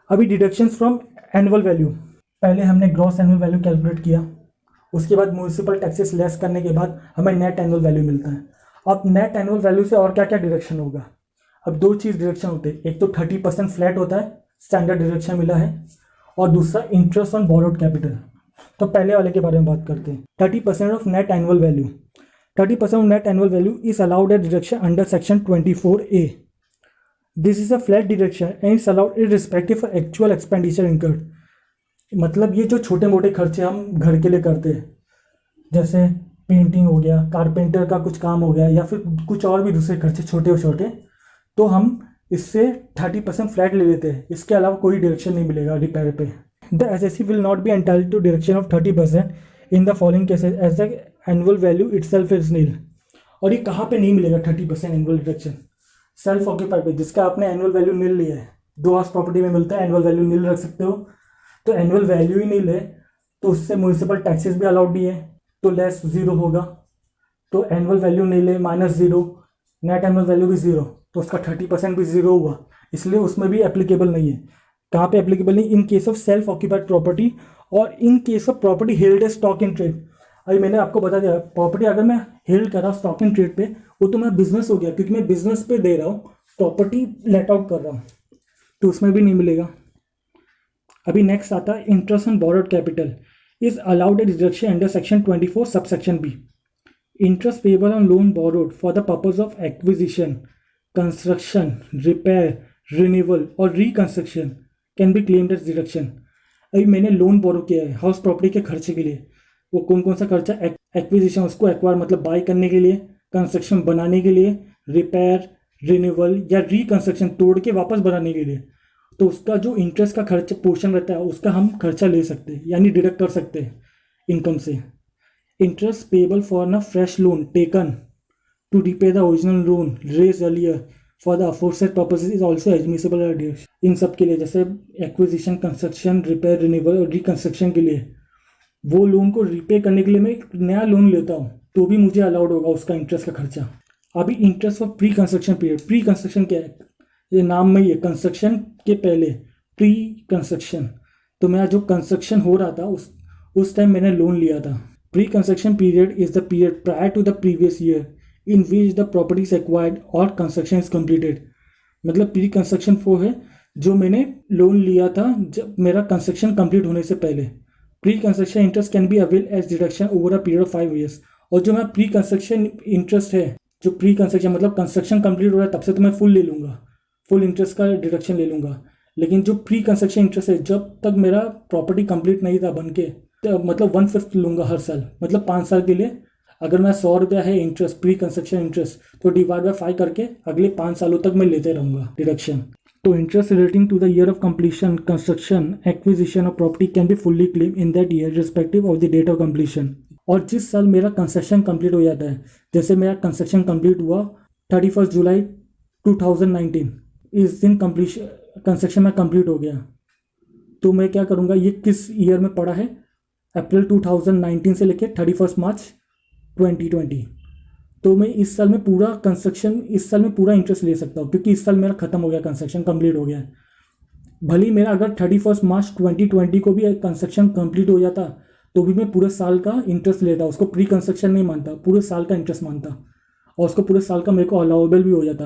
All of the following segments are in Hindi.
अभी डिडक्शंस फ्रॉम एनुअल वैल्यू, पहले हमने ग्रॉस एनुअल वैल्यू कैलकुलेट किया, उसके बाद म्यूनिसिपल टैक्सेस लेस करने के बाद हमें नेट एनुअल वैल्यू मिलता है। अब नेट एनुअल वैल्यू से और क्या क्या डिडक्शन होगा? अब दो चीज़ डिडक्शन होते हैं, एक तो 30% फ्लैट होता है, स्टैंडर्ड डिडक्शन मिला है, और दूसरा इंटरेस्ट ऑन बोरोड कैपिटल। तो पहले वाले के बारे में बात करते हैं। 30% of net annual value, 30% of net annual value is allowed at deduction under section 24A। This is a flat deduction and it's allowed irrespective for actual expenditure incurred. मतलब ये जो छोटे मोटे खर्चे हम घर के लिए करते हैं, जैसे पेंटिंग हो गया, कारपेंटर का कुछ काम हो गया, या फिर कुछ और भी दूसरे खर्चे छोटे छोटे, तो हम इससे 30% फ्लैट ले लेते हैं। इसके अलावा कोई डिडक्शन नहीं मिलेगा रिपेयर पे। The assessee will not be entitled to deduction of 30% in the following cases as the annual value itself is nil. और ये कहाँ पे नहीं मिलेगा 30% एनुअल डिडक्शन? सेल्फ ऑक्यूपाइड पे, जिसका आपने एनुअल वैल्यू नील लिया है, 2 हाउस प्रॉपर्टी में मिलता है, एनुअल वैल्यू नील रख सकते हो। तो एनुअल वैल्यू ही नील है तो उससे म्यूनिसिपल टैक्सेस भी अलाउड नहीं है, तो लेस जीरो होगा। तो एनुअल वैल्यू नील है -0, नेट एनुअल वैल्यू भी 0, तो उसका 30% भी 0 हुआ, इसलिए उसमें भी एप्लीकेबल नहीं है। कहाँ पे एप्लीकेबल नहीं? In case of self occupied property or in case of property held as stock in trade. अभी मैंने आपको बता दिया, प्रॉपर्टी अगर मैं हेल्ड कर रहा हूँ स्टॉक इन ट्रेड पे, वो तो मैं बिजनेस हो गया, क्योंकि मैं बिजनेस पे दे रहा हूँ, प्रॉपर्टी लेट आउट कर रहा हूँ, तो उसमें भी नहीं मिलेगा। अभी नेक्स्ट आता है interest on borrowed capital is allowed at deduction under section 24 subsection B. Interest payable on loan borrowed for the purpose of acquisition, construction, repair, renewal और reconstruction can be claimed as deduction. अभी मैंने लोन बोरो किया है हाउस प्रॉपर्टी के खर्चे के लिए, वो कौन कौन सा खर्चा? एक्विजिशन, उसको एक्वायर मतलब बाय करने के लिए, कंस्ट्रक्शन बनाने के लिए, रिपेयर, रिन्यूअल या रिकंस्ट्रक्शन तोड़ के वापस बनाने के लिए, तो उसका जो इंटरेस्ट का खर्च पोर्शन रहता है उसका हम खर्चा ले सकते हैं, यानी डिडक्ट कर सकते हैं इनकम से। Interest payable for a fresh loan taken to repay the original loan raised earlier for the aforesaid purposes is also admissible deduction. इन सब के लिए, जैसे एक्विजिशन, कंस्ट्रक्शन, रिपेयर, रिन्यूअल और रिकंस्ट्रक्शन के लिए, वो लोन को रिपे करने के लिए मैं एक नया लोन लेता हूँ तो भी मुझे अलाउड होगा उसका इंटरेस्ट का खर्चा। अभी interest for pre construction period, pre construction क्या है? ये नाम में ही है, कंस्ट्रक्शन के पहले, प्री कंस्ट्रक्शन। तो मेरा जो कंस्ट्रक्शन हो रहा था उस टाइम मैंने लोन लिया था। Pre construction period is the period prior to the previous year in which the property is acquired और कंस्ट्रक्शन इज कम्प्लीटेड। मतलब प्री कंस्ट्रक्शन वो है जो मैंने लोन लिया था जब मेरा कंस्ट्रक्शन कंप्लीट होने से पहले। Pre construction interest can be avail as deduction over a period of 5 years। और जो मेरा प्री कंस्ट्रक्शन इंटरेस्ट है, जो प्री कंस्ट्रक्शन मतलब कंस्ट्रक्शन कंप्लीट हो रहा है तब से तो मैं फुल ले लूँगा, फुल इंटरेस्ट का डिडक्शन ले लूँगा। लेकिन जो प्री कंस्ट्रक्शन इंटरेस्ट है, जब तक मेरा प्रॉपर्टी कंप्लीट नहीं था बन के, तो मतलब 1/5 लूँगा हर साल। मतलब 5 साल के लिए अगर मैं 100 रुपया है इंटरेस्ट, प्री कंस्ट्रक्शन इंटरेस्ट, तो डिवाइड बाय 5 करके अगले 5 सालों तक मैं लेते रहूँगा डिडक्शन। तो interest relating to the year of completion, construction, acquisition of property can be fully claim in that year respective of the date of completion. और जिस साल मेरा कंस्ट्रक्शन कंप्लीट हो जाता है, जैसे मेरा कंस्ट्रक्शन कंप्लीट हुआ 31 जुलाई 2019, इस दिन कंस्ट्रक्शन में कंप्लीट हो गया, तो मैं क्या करूँगा? ये किस ईयर में पड़ा है? अप्रैल 2019 से लेकर 31 मार्च 2020। तो मैं इस साल में पूरा कंस्ट्रक्शन, इस साल में पूरा इंटरेस्ट ले सकता हूँ, क्योंकि इस साल मेरा खत्म हो गया, कंस्ट्रक्शन कंप्लीट हो गया है। भले ही मेरा अगर 31 मार्च 2020 को भी कंस्ट्रक्शन कंप्लीट हो जाता तो भी मैं पूरे साल का इंटरेस्ट लेता, उसको प्री कंस्ट्रक्शन नहीं मानता, पूरे साल का इंटरेस्ट मानता, और उसको पूरे साल का मेरे को अलाउेबल भी हो जाता।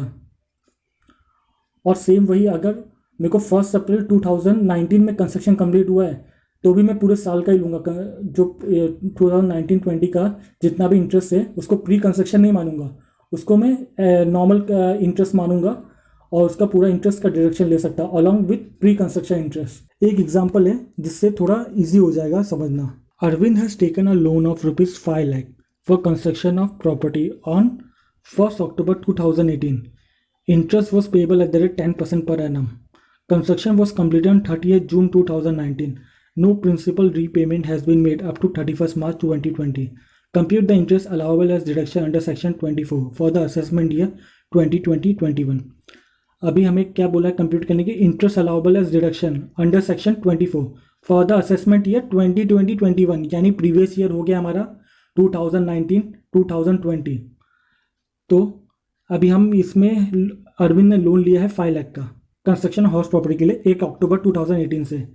और सेम वही अगर मेरे को 1 अप्रैल 2019 में कंस्ट्रक्शन कंप्लीट हुआ है तो भी मैं पूरे साल का ही लूँगा, जो 2019-20 का जितना भी इंटरेस्ट है उसको प्री कंस्ट्रक्शन नहीं मानूंगा, उसको मैं नॉर्मल इंटरेस्ट मानूंगा और उसका पूरा इंटरेस्ट का डिडक्शन ले सकता along with pre construction interest. एक एग्जांपल है जिससे थोड़ा इजी हो जाएगा समझना। Arvind has taken a loan of ₹5 lakh for construction of property on 1 October 2018. Interest was payable at the rate 10% per annum. Construction was completed on 30th June 2019. No principal repayment has been made up to 31st March 2020. Compute the interest allowable as deduction under section 24 for the assessment year 2020-21. अभी हमें क्या बोला है कंप्यूट करने की? Interest allowable as deduction under section 24 for the assessment year 2020-21, यानी प्रीवियस ईयर हो गया हमारा 2019-2020। तो अभी हम इसमें अरविंद ने लोन लिया है 5 लाख का कंस्ट्रक्शन हाउस प्रॉपर्टी के लिए 1 अक्टूबर 2018 से,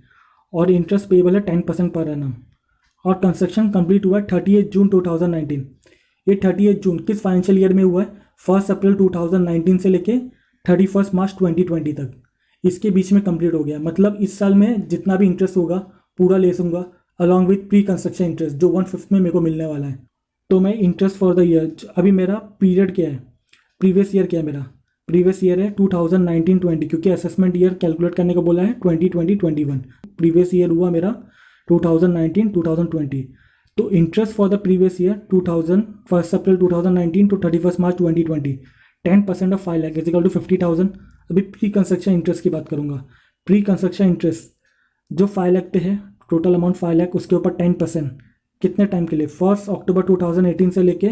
और इंटरेस्ट पेबल है 10% पर एनम, और कंस्ट्रक्शन कंप्लीट हुआ है 30 जून 2019। ये 30 जून किस फाइनेंशियल ईयर में हुआ है? 1 अप्रैल 2019 से लेके 31 मार्च 2020 तक, इसके बीच में कंप्लीट हो गया। मतलब इस साल में जितना भी इंटरेस्ट होगा पूरा ले सकूँगा, along with pre construction interest जो 1/5 में मेरे को मिलने वाला है। तो मैं इंटरेस्ट फॉर द ईयर, अभी मेरा पीरियड क्या है, प्रीवियस ईयर क्या है, मेरा प्रीवियस ईयर है 2019-20, क्योंकि असेसमेंट ईयर कैलकुलेट करने को बोला है 2020-21। प्रीवियस ईयर हुआ मेरा 2019-2020। तो interest for the previous year 1 April 2019 to 31 March 2020, 10% of 5 lakh is equal to 50,000। अभी प्री कंस्ट्रक्शन इंटरेस्ट की बात करूंगा। प्री कंस्ट्रक्शन इंटरेस्ट जो 5 लाख पे है, टोटल अमाउंट 5 लाख, उसके ऊपर 10% कितने टाइम के लिए? 1 अक्टूबर 2018 से लेके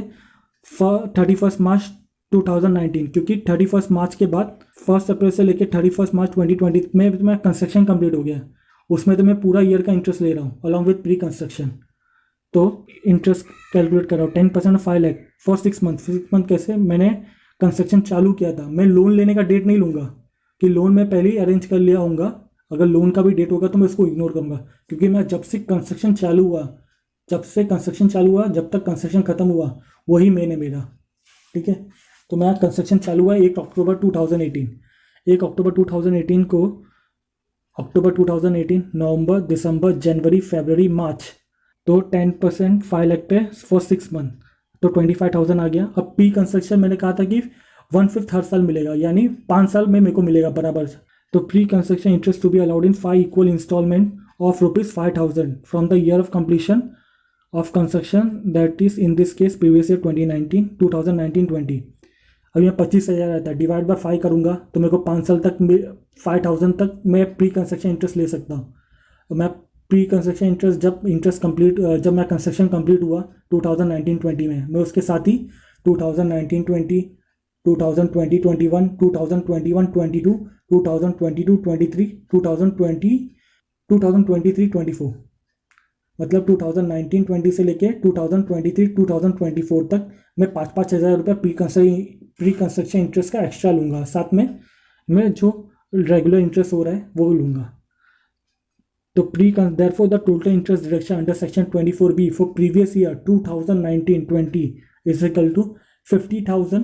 31 मार्च 2019, क्योंकि 31 मार्च के बाद 1 अप्रैल से लेके 31 मार्च 2020 में मैं कंस्ट्रक्शन कंप्लीट हो गया, उसमें तो मैं पूरा ईयर का इंटरेस्ट ले रहा हूँ अलॉन्ग विथ प्री कंस्ट्रक्शन। तो इंटरेस्ट कैलकुलेट कर रहा हूँ 10% of 5 lakh for 6 month. 6 month कैसे? मैंने कंस्ट्रक्शन चालू किया था, मैं लोन लेने का डेट नहीं लूँगा कि लोन मैं पहले ही अरेंज कर लिया होऊंगा, अगर लोन का भी डेट होगा तो मैं उसको इग्नोर करूँगा, क्योंकि मैं जब से कंस्ट्रक्शन चालू हुआ जब तक कंस्ट्रक्शन खत्म हुआ वही मेन है मेरा, ठीक है। तो मेरा कंस्ट्रक्शन चालू हुआ 1 अक्टूबर 2018। 1 अक्टूबर 2018 को, अक्टूबर 2018, नवंबर, दिसंबर, जनवरी, फरवरी, मार्च, तो 10% 5 लाख पे फॉर 6 मंथ, तो 25,000 आ गया। अब प्री कंस्ट्रक्शन मैंने कहा था कि 1/5 हर साल मिलेगा, यानी 5 साल में मेरे को मिलेगा बराबर। तो pre construction interest to be allowed in 5 equal instalment of ₹5,000 from the year of completion of construction, that is in this case previous year 2019-20। अब यहाँ 25,000 आता है, डिवाइड बाय 5 करूँगा तो मेरे को 5 साल तक 5,000 तक मैं प्री कंस्ट्रक्शन इंटरेस्ट ले सकता हूँ। तो मैं प्री कंस्ट्रक्शन इंटरेस्ट जब मैं कंस्ट्रक्शन कंप्लीट हुआ 2019-20 में, मैं उसके साथ ही 2019-20, 2020-21, 2021-22, 2022-23, 2023-24, मतलब 2019-20 से लेके 2023-2024 तक मैं 5-5 हज़ार रुपये प्री कंस्ट्रक्शन इंटरेस्ट का एक्स्ट्रा लूँगा, साथ में मैं जो रेगुलर इंटरेस्ट हो रहा है वो लूँगा। तो therefore the total interest deduction under section 24B for previous year 2019-20 is equal to 50,000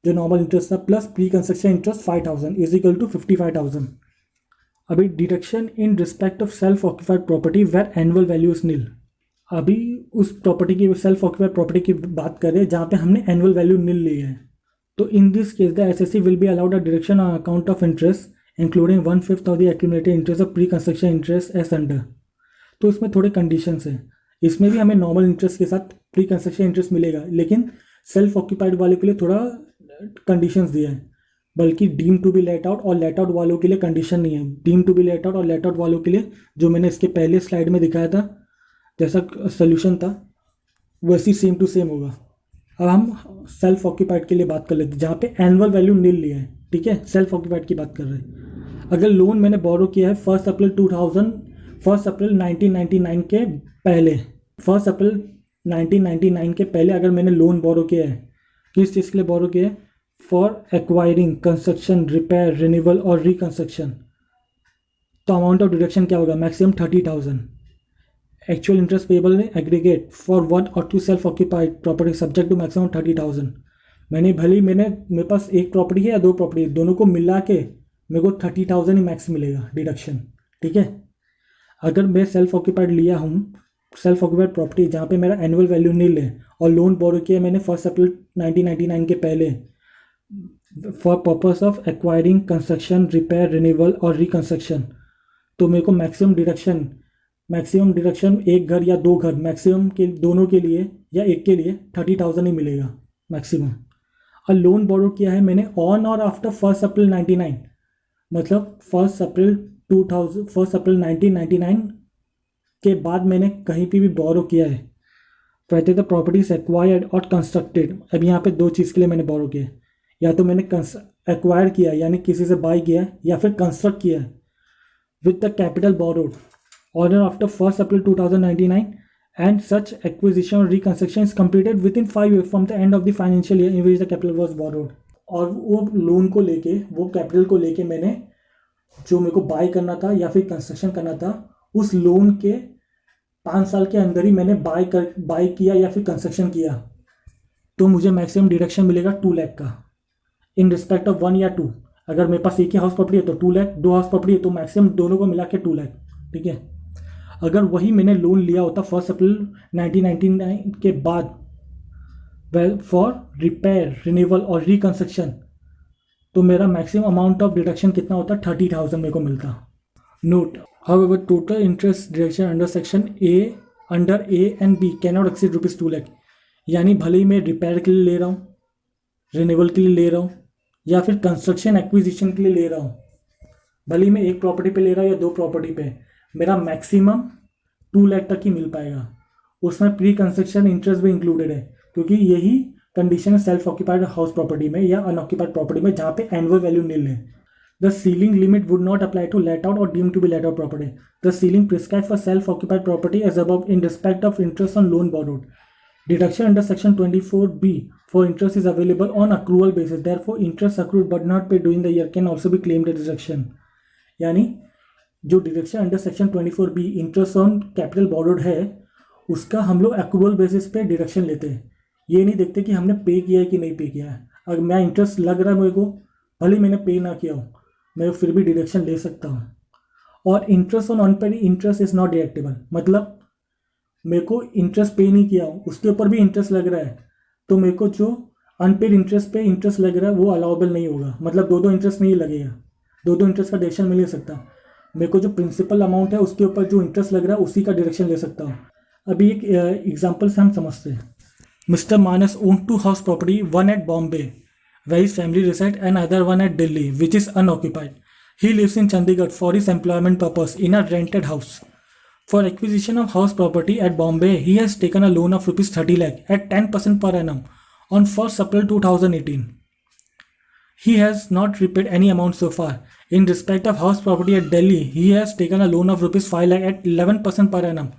जो नॉर्मल इंटरेस्ट था, plus pre construction interest 5,000 is equal to 55,000। अभी deduction in respect of self occupied property where annual value is nil. अभी उस प्रॉपर्टी की, सेल्फ ऑक्यूपाइड प्रॉपर्टी की बात करें जहाँ पे हमने एनुअल वैल्यू नील लिया है, तो इन this case the assessee will be allowed a deduction on account of interest including 1/5 of the accumulated interest of pre construction interest S under. तो इसमें थोड़े कंडीशंस हैं, इसमें भी हमें नॉर्मल इंटरेस्ट के साथ प्री कंस्ट्रक्शन इंटरेस्ट मिलेगा, लेकिन सेल्फ ऑक्यूपाइड वाले के लिए थोड़ा कंडीशंस दिया है, बल्कि deem to be let out और लेट आउट वालों के लिए कंडीशन नहीं है। Deem to be let out और लेट आउट वालों के लिए जो मैंने इसके पहले स्लाइड में दिखाया था जैसा सोल्यूशन था वैसी सेम टू सेम होगा। अब हम सेल्फ ऑक्यूपाइड के लिए बात कर लेते हैं जहाँ पे एनुअल वैल्यू नील लिया है, ठीक है। सेल्फ ऑक्यूपाइड की बात कर रहे हैं। अगर लोन मैंने बोरो किया है 1 अप्रैल 1999 के पहले, 1 अप्रैल 1999 के पहले अगर मैंने लोन बोरो किया है, किस चीज़ के लिए बोरो किया है? For acquiring, construction, repair, renewal और रिकंस्ट्रक्शन, तो अमाउंट ऑफ डिडक्शन क्या होगा? मैक्सिमम 30,000। एक्चुअल इंटरेस्ट पेबल ने एग्रीगेट फॉर 1 और 2 self occupied property subject to maximum 30,000। मेरे पास एक प्रॉपर्टी है या 2 प्रॉपर्टी, दोनों को मिला के मेरे को 30,000 ही मैक्स मिलेगा डिडक्शन, ठीक है। अगर मैं सेल्फ ऑक्यूपाइड लिया हूँ, सेल्फ ऑक्यूपाइड प्रॉपर्टी जहाँ पे मेरा एनुअल वैल्यू नील है और लोन बोरो किया मैंने 1 अप्रैल 1999 के पहले for purpose of acquiring, construction, repair, renewal और रिकंस्ट्रक्शन, तो मेरे को मैक्सिमम डिडक्शन एक घर या 2 घर मैक्सिमम के दोनों के लिए या एक के लिए 30,000 ही मिलेगा मैक्सिमम। और लोन बोरो किया है मैंने ऑन और आफ्टर 1 अप्रैल 99, मतलब 1 अप्रैल 1999 के बाद मैंने कहीं पे भी बोरो किया है, वैसे द प्रॉपर्टीज एक्वायर्ड और कंस्ट्रक्टेड। अब यहाँ पे 2 चीज़ के लिए मैंने बोरो किया है, या तो मैंने एक्वायर किया यानी किसी से बाय किया है, या फिर कंस्ट्रक्ट किया है with the capital borrowed on और after 1 April 2099 and such acquisition or reconstruction is completed within 5 years from the end of the financial year in which the capital was borrowed। और वो लोन को लेके, वो कैपिटल को लेके मैंने जो मेरे को बाय करना था या फिर कंस्ट्रक्शन करना था, उस लोन के 5 साल के अंदर ही मैंने बाय किया या फिर कंस्ट्रक्शन किया, तो मुझे मैक्सिमम डिडक्शन मिलेगा 2 लाख का इन रिस्पेक्ट ऑफ 1 या 2। अगर मेरे पास एक ही हाउस प्रॉपर्टी है तो 2 लाख, 2 हाउस प्रॉपर्टी है तो मैक्सिमम दोनों को मिला के 2 लाख। ठीक है, अगर वही मैंने लोन लिया होता 1 अप्रैल 1999 के बाद फॉर रिपेयर, रिन्यूअल और रिकंस्ट्रक्शन, तो मेरा मैक्सिमम अमाउंट ऑफ डिडक्शन कितना होता? 30,000 मेरे को मिलता। Note, however total interest deduction under section A and B cannot exceed ₹2 lakh. यानी भले ही मैं रिपेयर के लिए ले रहा हूँ, रिन्यूअल के लिए ले रहा हूँ या फिर कंस्ट्रक्शन एक्विजिशन के लिए ले रहा हूँ, भले ही मैं एक प्रॉपर्टी पे ले रहा हूँ या 2 प्रॉपर्टी पे, मेरा मैक्सिमम 2 लाख तक ही मिल पाएगा। उसमें प्री कंस्ट्रक्शन इंटरेस्ट भी इंक्लूडेड है, क्योंकि यही कंडीशन है सेल्फ ऑक्यूपाइड हाउस प्रॉपर्टी में या अनऑक्यूपाइड प्रॉपर्टी में, जहाँ पे एनुअल वैल्यू नील है। The ceiling limit would not apply to let out और deem to be let out property. The ceiling prescribe for self occupied property as above in respect of interest on loan borrowed. Deduction under section 24B for interest is available on accrual basis. Therefore, interest accrued but not paid during the year can also be claimed as deduction. यानी जो deduction under section 24B interest on capital borrowed है, उसका हम लोग एक्रूअल बेसिस पे डिडक्शन लेते हैं। ये नहीं देखते कि हमने पे किया है कि नहीं पे किया है। अगर मैं इंटरेस्ट लग रहा है मेरे को, भले मैंने पे ना किया हो, मैं फिर भी डिडक्शन ले सकता हूँ। और interest on unpaid interest is not deductible, मतलब मेरे को इंटरेस्ट पे नहीं किया हूँ, उसके ऊपर भी इंटरेस्ट लग रहा है, तो मेरे को जो अनपेड इंटरेस्ट पे इंटरेस्ट लग रहा है वो अलाउबल नहीं होगा। मतलब दो इंटरेस्ट नहीं लगेगा, दो इंटरेस्ट का डिडक्शन मिल नहीं सकता। मेरे को जो प्रिंसिपल अमाउंट है उसके ऊपर जो इंटरेस्ट लग रहा है उसी का डिडक्शन ले सकता हूँ। अभी एक एग्जाम्पल से हम समझते हैं। Mister Manas own 2 house property, one at Bombay where his family reside and other one at Delhi which is unoccupied. He lives in Chandigarh for his employment purpose in a rented house. For acquisition of house property at Bombay, he has taken a loan of ₹30 lakh at 10% per annum on 1st April 2018. He has not repaid any amount so far. In respect of house property at Delhi, he has taken a loan of ₹5 lakh at 11% per annum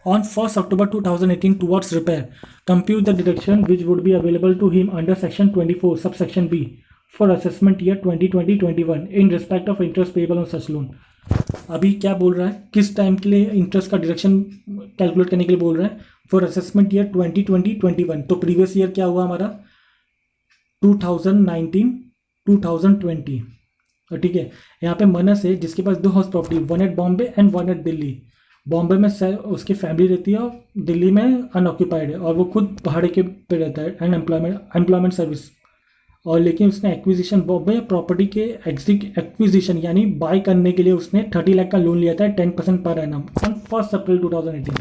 on 1st October 2018 towards repair. Compute the deduction which would be available to him under section 24 subsection B for assessment year 2020-21 in respect of interest payable on such loan. अभी क्या बोल रहा है, किस टाइम के लिए इंटरेस्ट का डिडक्शन कैलकुलेट करने के लिए बोल रहा है? For assessment year 2020-21। तो प्रीवियस ईयर क्या हुआ हमारा? 2019-2020। ठीक है, यहाँ पे मनस है जिसके पास 2 house property, one at Bombay and one at Delhi. Bombay में उसकी फैमिली रहती है और दिल्ली में अनऑक्यूपाइड है, और वो खुद भाड़े के पे रहता है एंड एम्प्लॉयमेंट सर्विस। और लेकिन उसने एक्विजिशन बॉम्बे प्रॉपर्टी के एक्विजिशन यानी बाय करने के लिए उसने 30 लाख का लोन लिया था 10% पर एनम ऑन 1 अप्रैल 2018।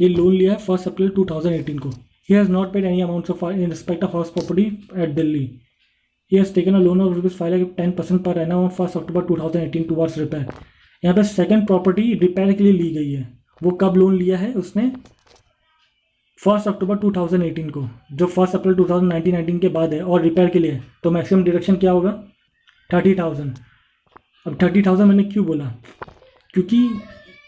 ये लोन लिया है 1 अप्रैल 2018 को। He has not paid any amount of in respect of house property eight Delhi. He has taken a loan of ₹5 lakh 10% per annum on 1 October 2018 towards repair. यहाँ पे सेकंड प्रॉपर्टी रिपेयर के लिए ली गई है। वो कब लोन लिया है उसने? 1 अक्टूबर 2018 को, जो 1 अप्रैल 2019 के बाद है, और रिपेयर के लिए। तो मैक्सिमम डिडक्शन क्या होगा? 30,000। अब 30,000 मैंने क्यों बोला? क्योंकि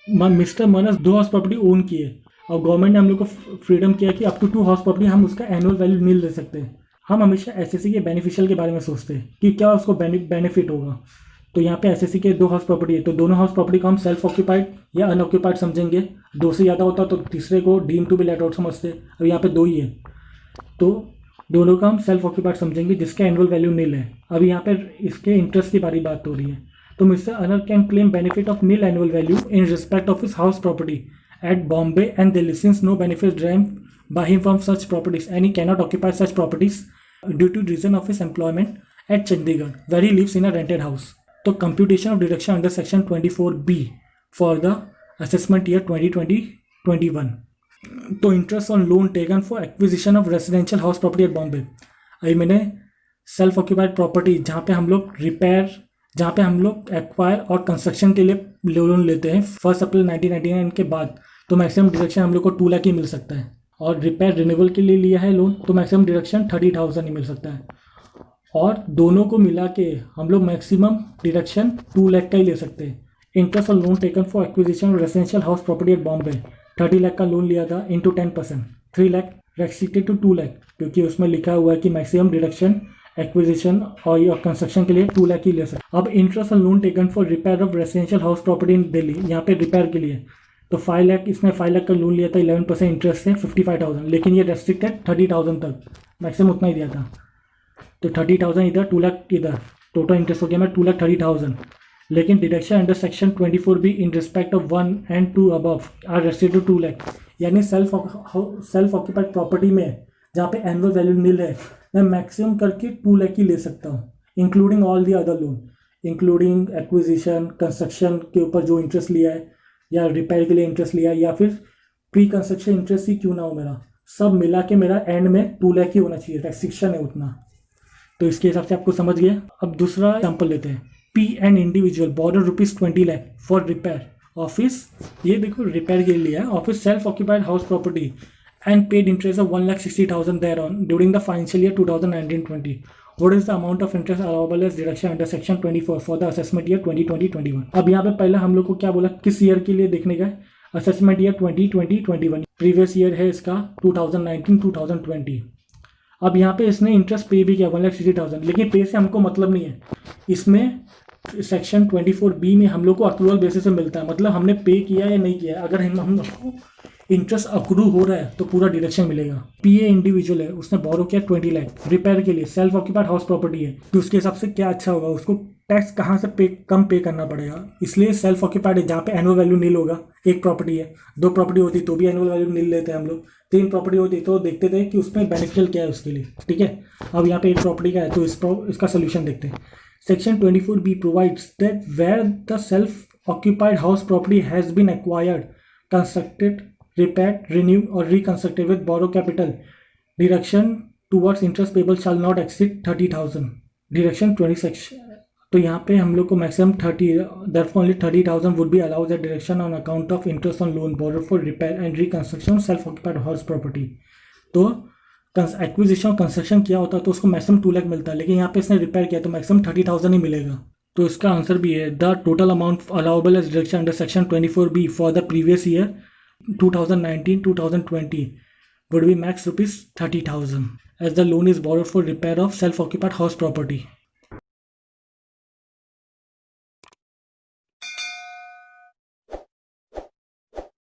मिस्टर मनस 2 हाउस प्रॉपर्टी ओन किए और गवर्नमेंट ने हम लोग को फ्रीडम किया कि अप टू 2 हाउस प्रॉपर्टी हम उसका एनुअल वैल्यू नहीं ले सकते। हम हमेशा एसएससी के बेनिफिशियल के बारे में सोचते हैं कि क्या उसको बेनिफिट होगा। तो यहाँ पे एसएससी के 2 हाउस प्रॉपर्टी है, तो दोनों हाउस प्रॉपर्टी को हम सेल्फ ऑक्यूपाइड या अनऑक्यूपाइड समझेंगे। 2 से ज़्यादा होता तो तीसरे को deem to be let out समझते। अब यहाँ पे 2 ही है, तो दोनों का हम सेल्फ ऑक्यूपाइड समझेंगे जिसका एनुअल वैल्यू नील है। अब यहाँ पे इसके इंटरेस्ट की बारी बात हो रही है। तो mister owner can claim benefit of nil annual value in respect of his house property at Bombay and Delhi since no benefit derived by him from such properties and he cannot occupy such properties due to reason of his employment at Chandigarh where he lives in a rented house. So computation of deduction under section 24B for the assessment year 2020-21. तो interest on loan taken for acquisition of residential house property at Bombay. अभी मैंने सेल्फ ऑक्यूपाइड प्रॉपर्टी जहाँ पे हम लोग रिपेयर, जहाँ पे हम लोग एक्वायर और कंस्ट्रक्शन के लिए लोन लेते हैं 1 अप्रैल 1999 के बाद, तो मैक्सिमम डिडक्शन हम लोग को 2 लाख ही मिल सकता है। और रिपेयर रिन्यूअल के लिए लिया है लोन तो मैक्सिमम डिडक्शन 30,000 ही मिल सकता है। और दोनों को मिला के हम लोग मैक्सिमम डिडक्शन 2 लाख का ही ले सकते हैं। Interest on loan taken for acquisition of residential house property at Bombay 30 lakh का लोन लिया था into 10%, 3 lakh restricted to 2 lakh, क्योंकि उसमें लिखा हुआ है कि मैक्सिमम डिडक्शन एक्विजिशन और या कंस्ट्रक्शन के लिए 2 लाख ही ले सकते। अब interest on loan taken for repair of residential house property in Delhi, यहाँ पे रिपेयर के लिए तो 5 लाख, इसमें 5 लाख का लोन लिया था, 11% इंटरेस्ट से 55,000, लेकिन ये रेस्ट्रिक्टेड 30,000 तक, मैक्सिमम उतना ही दिया था। तो 30,000 इधर, 2 लाख इधर, टोटल इंटरेस्ट हो गया मैं 2,30,000। लेकिन deduction under section 24B in respect of 1 and 2 above are restricted to 2 lakh. यानी सेल्फ ऑक्यूपाइड प्रॉपर्टी में जहाँ पे एनुअल वैल्यू नील है, मैं मैक्सिमम करके 2 लाख ही ले सकता हूँ, including all the other loan, including acquisition, construction के ऊपर जो इंटरेस्ट लिया है या रिपेयर के लिए इंटरेस्ट लिया है या फिर प्री कंस्ट्रक्शन इंटरेस्ट ही क्यों ना हो, मेरा सब मिला के मेरा एंड में 2 लाख ही होना चाहिए, रेस्ट्रिक्शन है उतना। तो इसके हिसाब से आपको समझ गया। अब दूसरा एग्जाम्पल लेते हैं। P and individual border ₹20 lakh for repair office, ये देखो रिपेयर के लिए है, office self occupied house property and paid interest of 1,60,000 thereon during the financial year 2019-20. What is the amount of interest allowable as deduction under section 24 for the assessment year 2020-21? अब यहाँ पे पहले हम लोग को क्या बोला, किस ईयर के लिए देखने का, असेसमेंट ईयर 2020-21, प्रीवियस ईयर है इसका 2019-2020। अब यहाँ पे इसने इंटरेस्ट पे भी किया 1,60,000, लेकिन पे से हमको मतलब नहीं है, इसमें सेक्शन 24B में हम लोग को अक्रूवल बेसिस से मिलता है, मतलब हमने पे किया या नहीं किया। अगर हम इंटरेस्ट अक्रू हो रहा है तो पूरा डिडक्शन मिलेगा। पीए इंडिविजुअल है, उसने बोरो किया 20 लाख रिपेयर के लिए, सेल्फ ऑक्यूपाइड हाउस प्रॉपर्टी है, तो उसके हिसाब से क्या अच्छा होगा, उसको टैक्स कहाँ से कम पे करना पड़ेगा, इसलिए सेल्फ ऑक्यूपाइड है जहाँ पे एनुअल वैल्यू नील होगा। एक प्रॉपर्टी है, 2 प्रॉपर्टी होती तो भी एनुअल वैल्यू नील लेते हैं हम लोग, 3 प्रॉपर्टी होती तो देखते थे कि उसमें बेनिफिशियल क्या है उसके लिए, ठीक है। अब यहाँ पे एक प्रॉपर्टी का है तो इसका सोल्यूशन देखते हैं। Section 24B provides that where the self occupied house property has been acquired, constructed, repaired, renewed or reconstructed with borrow capital, deduction towards interest payable shall not exceed 30,000. Deduction 26. तो यहाँ पे हम लोग को maximum 30, therefore only 30,000 would be allowed as deduction on account of interest on loan borrowed for repair and reconstruction of self-occupied house property. तो एक्विजिशन और कंस्ट्रक्शन किया होता तो उसको मैक्सिमम 2 लाख मिलता है, लेकिन यहाँ पे इसने रिपेयर किया तो मैक्सिमम 30,000 ही मिलेगा। तो इसका आंसर भी है the total amount allowable as deduction under section 24B for the previous year 2019-2020 would be max ₹30,000 as the loan is borrowed for repair of self-occupied house property.